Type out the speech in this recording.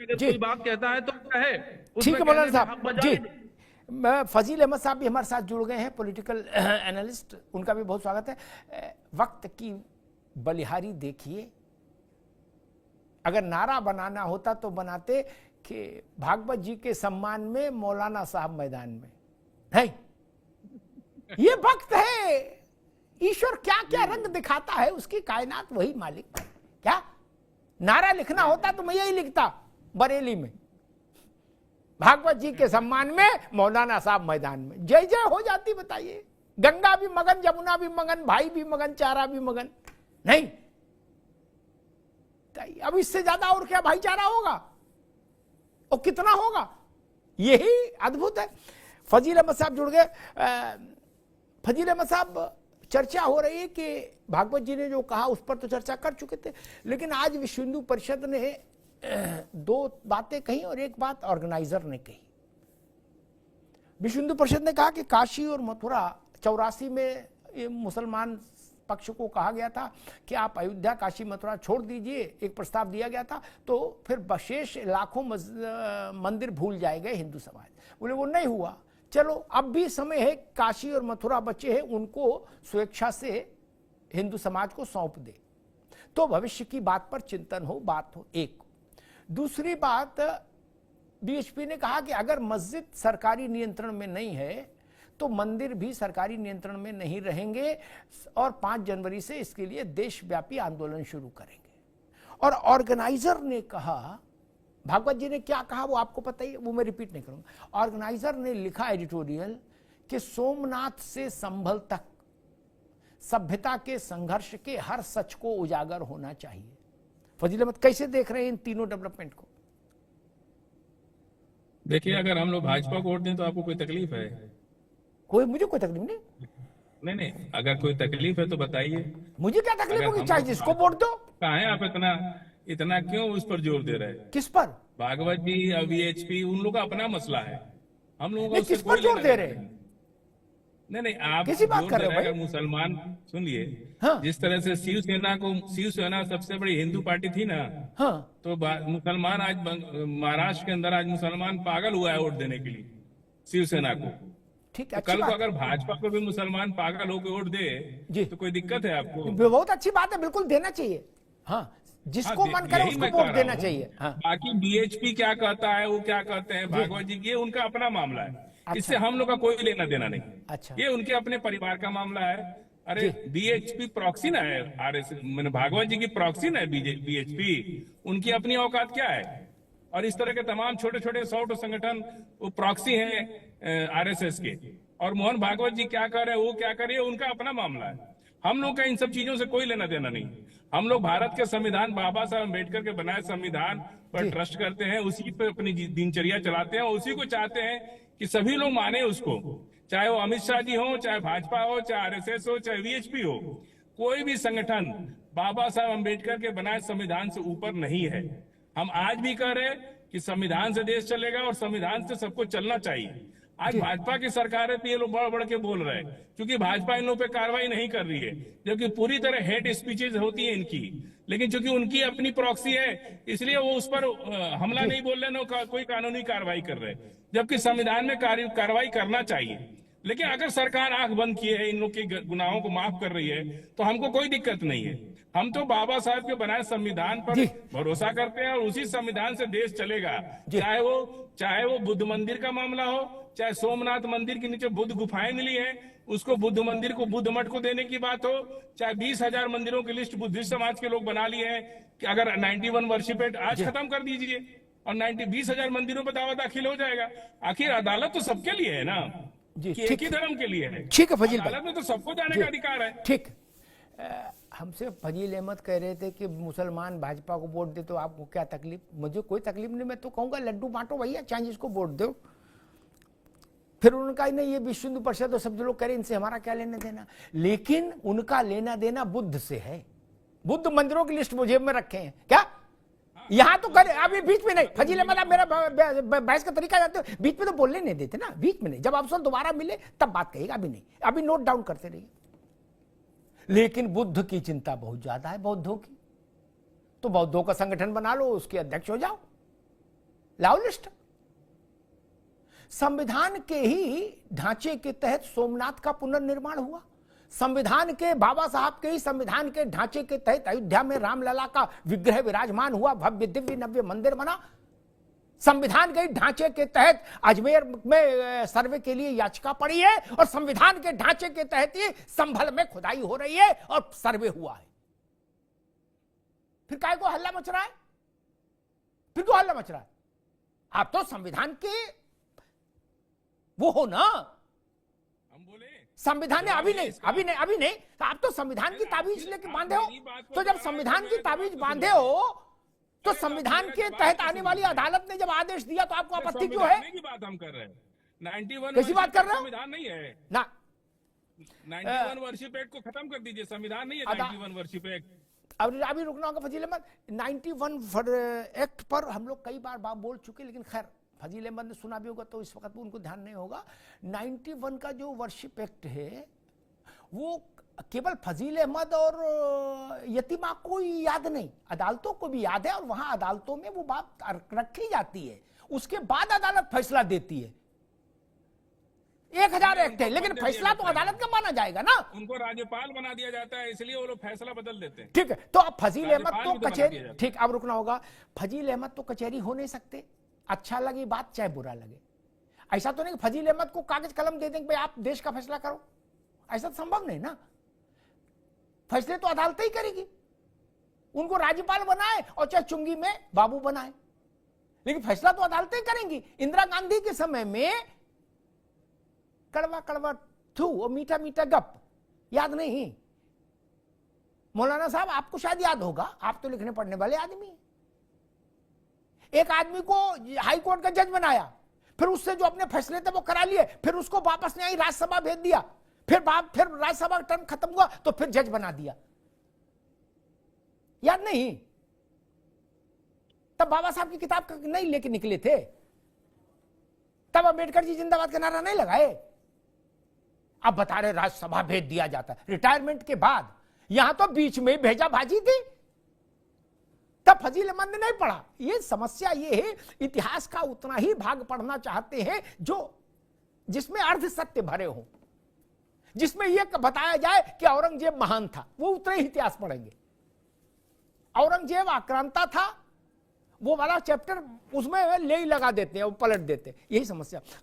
अगर जी कोई बात कहता है तो कहे, ठीक है उसमें मौलाना कहने से हक साहब बजा जी। नहीं। फजील अहमद साहब भी हमारे साथ जुड़ गए हैं, पॉलिटिकल एनालिस्ट, उनका भी बहुत स्वागत है। वक्त की बलिहारी देखिए, अगर नारा बनाना होता तो बनाते कि भागवत जी के सम्मान में मौलाना साहब मैदान में है। ये वक्त है, ईश्वर क्या क्या रंग दिखाता है, उसकी कायनात वही मालिक है। क्या नारा लिखना होता तो मैं यही लिखता बरेली में, भागवत जी के सम्मान में मौलाना साहब मैदान में, जय जय हो जाती। बताइए, गंगा भी मगन, जमुना भी मगन, भाई भी मगन, चारा भी मगन। नहीं, अब इससे ज्यादा और क्या भाईचारा होगा और कितना होगा, यही अद्भुत है। फजील अहमद साहब जुड़ गए। फजील अहमद साहब, चर्चा हो रही है कि भागवत जी ने जो कहा उस पर तो चर्चा कर चुके थे, लेकिन आज विश्व हिंदू परिषद ने दो बातें कही और एक बात ऑर्गेनाइजर ने कही। विश्व हिंदू परिषद ने कहा कि काशी और मथुरा 84 में मुसलमान पक्ष को कहा गया था कि आप अयोध्या, काशी, मथुरा छोड़ दीजिए, एक प्रस्ताव दिया गया था, तो फिर शेष लाखों मंदिर भूल जाएंगे हिंदू समाज। बोले वो नहीं हुआ, चलो अब भी समय है, काशी और मथुरा बचे हैं, उनको स्वेच्छा से हिंदू समाज को सौंप दे, तो भविष्य की बात पर चिंतन हो, बात हो। एक दूसरी बात, बीएचपी ने कहा कि अगर मस्जिद सरकारी नियंत्रण में नहीं है तो मंदिर भी सरकारी नियंत्रण में नहीं रहेंगे और 5 जनवरी से इसके लिए देशव्यापी आंदोलन शुरू करेंगे। और ऑर्गेनाइजर ने कहा, भागवत जी ने क्या कहा वो आपको पता ही है, वो मैं रिपीट नहीं करूंगा। ऑर्गेनाइजर ने लिखा एडिटोरियल कि सोमनाथ से संभल तक सभ्यता के संघर्ष के हर सच को उजागर होना चाहिए। फजील अहमद, कैसे देख रहे हैं इन तीनों डेवलपमेंट को? देखिए, अगर हम लोग भाजपा को वोट दें तो आपको कोई तकलीफ है? मुझे कोई तकलीफ नहीं। नहीं, अगर कोई तकलीफ है तो बताइए। मुझे क्या तकलीफ अगर होगी, हम चाहे लोग जिसको वोट दो। कहाँ है आप इतना इतना क्यों उस पर जोर दे रहे हैं? किस पर? भागवत जी या वीएचपी, उन लोगों का अपना मसला है, हम लोगों का नहीं, उससे किस पर कोई जोर लेना दे देना रहे हैं? नहीं, आप किसी बात जोर कर दे रहे हो रहे हैं भाई? अगर मुसलमान, सुनिए, हाँ जिस तरह से शिवसेना सबसे बड़ी हिंदू पार्टी थी ना, हाँ तो मुसलमान आज महाराष्ट्र के अंदर आज मुसलमान पागल हुआ है वोट देने के लिए शिवसेना को। ठीक, तो अच्छी कल को बात अगर भाजपा को भी मुसलमान पागल होकर वोट दे जी, तो कोई दिक्कत है आपको? बहुत अच्छी बात है, बिल्कुल देना चाहिए। हाँ, जिसको मन करे यही उसको मैं वोट कह देना रहा हूँ। चाहिए। हाँ बाकी बीएचपी क्या कहता है, वो क्या कहते हैं भागवत जी, ये उनका अपना मामला है, इससे हम लोग का कोई लेना देना नहीं। अच्छा, ये उनके अपने परिवार का मामला है। अरे जी। बीएचपी प्रॉक्सी ना है आरएसएस, मैंने भागवत जी की प्रॉक्सी ना है बीएचपी, उनकी अपनी औकात क्या है? और इस तरह के तमाम छोटे छोटे 100 संगठन वो प्रॉक्सी हैं आरएसएस के, और मोहन भागवत जी क्या कर रहे हैं, वो क्या कर रहे हैं, उनका अपना मामला है। हम लोग का इन सब चीजों से कोई लेना देना नहीं। हम लोग भारत के संविधान, बाबा साहब अम्बेडकर के बनाए संविधान पर ट्रस्ट करते हैं, उसी पे अपनी दिनचर्या चलाते हैं, उसी को चाहते हैं कि सभी लोग माने उसको, चाहे वो अमित शाह जी हो, चाहे भाजपा हो, चाहे आरएसएस हो, चाहे वीएचपी हो। कोई भी संगठन बाबा साहब अम्बेडकर के बनाए संविधान से ऊपर नहीं है। हम आज भी कह रहे हैं कि संविधान से देश चलेगा और संविधान से सबको चलना चाहिए। आज भाजपा की सरकार है तो ये लोग बढ़ बढ़ के बोल रहे हैं, क्योंकि भाजपा इन लोगों पे कार्रवाई नहीं कर रही है, जबकि पूरी तरह हेट स्पीचेज होती है इनकी, लेकिन चूंकि उनकी अपनी प्रॉक्सी है इसलिए वो उस पर हमला नहीं बोल रहे, ना कोई कानूनी कार्रवाई कर रहे, जबकि संविधान में कार्रवाई करना चाहिए। लेकिन अगर सरकार आंख बंद किए है, इन लोग के गुनाहों को माफ कर रही है, तो हमको कोई दिक्कत नहीं है। हम तो बाबा साहब के बनाए संविधान पर भरोसा करते हैं और उसी संविधान से देश चलेगा। चाहे वो बुद्ध मंदिर का मामला हो, चाहे सोमनाथ मंदिर के नीचे बुद्ध गुफाएं मिली है, उसको बुद्ध मंदिर को बुद्ध मठ को देने की बात हो, चाहे 20,000 मंदिरों की लिस्ट बुद्धिस्ट समाज के लोग बना लिए हैं कि अगर 91 वर्शिप एट आज खत्म कर दीजिए और 20,000 मंदिरों पर दावा दाखिल हो जाएगा। आखिर अदालत तो सबके लिए है ना, कि एक ही धर्म के लिए है। ठीक है फजील भाई, अदालत में तो सबको जाने का अधिकार है। ठीक। हमसे फजील अहमद कह रहे थे कि मुसलमान भाजपा को वोट दे तो आपको क्या तकलीफ? मुझे कोई तकलीफ नहीं, मैं तो कहूंगा लड्डू बांटो भैया, चाहे जिसको वोट दो। फिर उनका नहीं, ये विश्व हिंदू परिषद और सब लोग कह रहे इनसे हमारा क्या लेना देना, लेकिन उनका लेना देना बुद्ध से है। बुद्ध मंदिरों की लिस्ट मुझे में रखे हैं क्या? यहां तो करे, अभी बीच में नहीं फजील अहमद, आप मेरा बहस का तरीका जानते हो, बीच में तो बोलने नहीं देते ना, बीच में नहीं, जब अवसर दोबारा मिले तब बात कहिएगा, अभी नहीं, अभी नोट डाउन करते रहिए। लेकिन बुद्ध की चिंता बहुत ज्यादा है बौद्धों की, तो बौद्धों का संगठन बना लो, उसके अध्यक्ष हो जाओ, लाओ लिस्ट। संविधान के ही ढांचे के तहत सोमनाथ का पुनर्निर्माण हुआ। संविधान के, बाबा साहब के ही संविधान के ढांचे के तहत अयोध्या में रामलला का विग्रह विराजमान हुआ, भव्य दिव्य नव्य मंदिर बना। संविधान के ढांचे के तहत अजमेर में सर्वे के लिए याचिका पड़ी है और संविधान के ढांचे के तहत ही संभल में खुदाई हो रही है और सर्वे हुआ है। फिर काय को हल्ला मच रहा है? फिर तो हल्ला मच रहा है। आप तो संविधान के वो हो ना, हम बोले संविधान ने अभी नहीं आप तो संविधान की ताबीज लेके बांधे हो। तो जब संविधान की ताबीज बांधे हो तो संविधान के तहत आने वाली अदालत ने जब आदेश दिया तो आपको आपत्ति क्यों है? की बात हम कर रहे हैं। 91 कैसी बात कर रहे हो? संविधान नहीं है ना। 91 वर्षिप एक्ट को खत्म कर दीजिए, संविधान नहीं है 91 वर्षिप एक्ट। अभी रुकना होगा फजील अहमद। 91 एक्ट पर हम लोग कई बार बात बोल चुके, लेकिन खैर फजील अहमद ने सुना भी होगा तो इस वक्त उनको ध्यान नहीं होगा। 91 का जो वर्शिप एक्ट है वो केवल फजील अहमद और यतीमा को ही याद नहीं, अदालतों को भी याद है और वहां अदालतों में वो बात रखी जाती है। उसके बाद अदालत फैसला देती है। 1000 एक्ट है, लेकिन फैसला तो अदालत का माना जाएगा ना। उनको राज्यपाल बना दिया जाता है, इसलिए वो लोग फैसला बदल देते हैं। ठीक है, तो अब फजील अहमद तो बना कचहरी, दिया जाता ठीक, अब रुकना होगा। फजील अहमद तो कचहरी हो नहीं सकते, अच्छा लगे बात चाहे बुरा लगे। ऐसा तो नहीं कि फजील अहमद को कागज कलम दे दें कि भाई आप देश का फैसला करो, ऐसा तो संभव नहीं ना। फैसले तो अदालत ही करेगी। उनको राज्यपाल बनाए और चाहे चुंगी में बाबू बनाए, लेकिन फैसला तो अदालतें करेंगी। इंदिरा गांधी के समय में कड़वा कड़वा थू और मीठा मीठा गप याद नहीं? मौलाना साहब आपको शायद याद होगा, आप तो लिखने पढ़ने वाले आदमी हैं। एक आदमी को हाई कोर्ट का जज बनाया, फिर उससे जो अपने फैसले थे वो करा लिए, फिर उसको वापस नहीं आई, राज्यसभा भेज दिया, फिर राज्यसभा का टर्म खत्म हुआ तो फिर जज बना दिया। याद नहीं? तब बाबा साहब की किताब नहीं लेके निकले थे, तब अम्बेडकर जी जिंदाबाद का नारा नहीं लगाए। अब बता रहे राज्यसभा भेज दिया जाता है रिटायरमेंट के बाद, यहां तो बीच में भेजा भाजी थी, तब फजील अहमद ने नहीं पढ़ा। ये समस्या ये है, इतिहास का उतना ही भाग पढ़ना चाहते हैं जो जिसमें अर्ध सत्य भरे हो, जिसमें यह बताया जाए कि औरंगजेब महान था, वो उतना ही इतिहास पढ़ेंगे। औरंगजेब आक्रांता था, वो वाला चैप्टर उसमें ले ही लगा देते हैं, वो पलट देते हैं। यही समस्या। खैर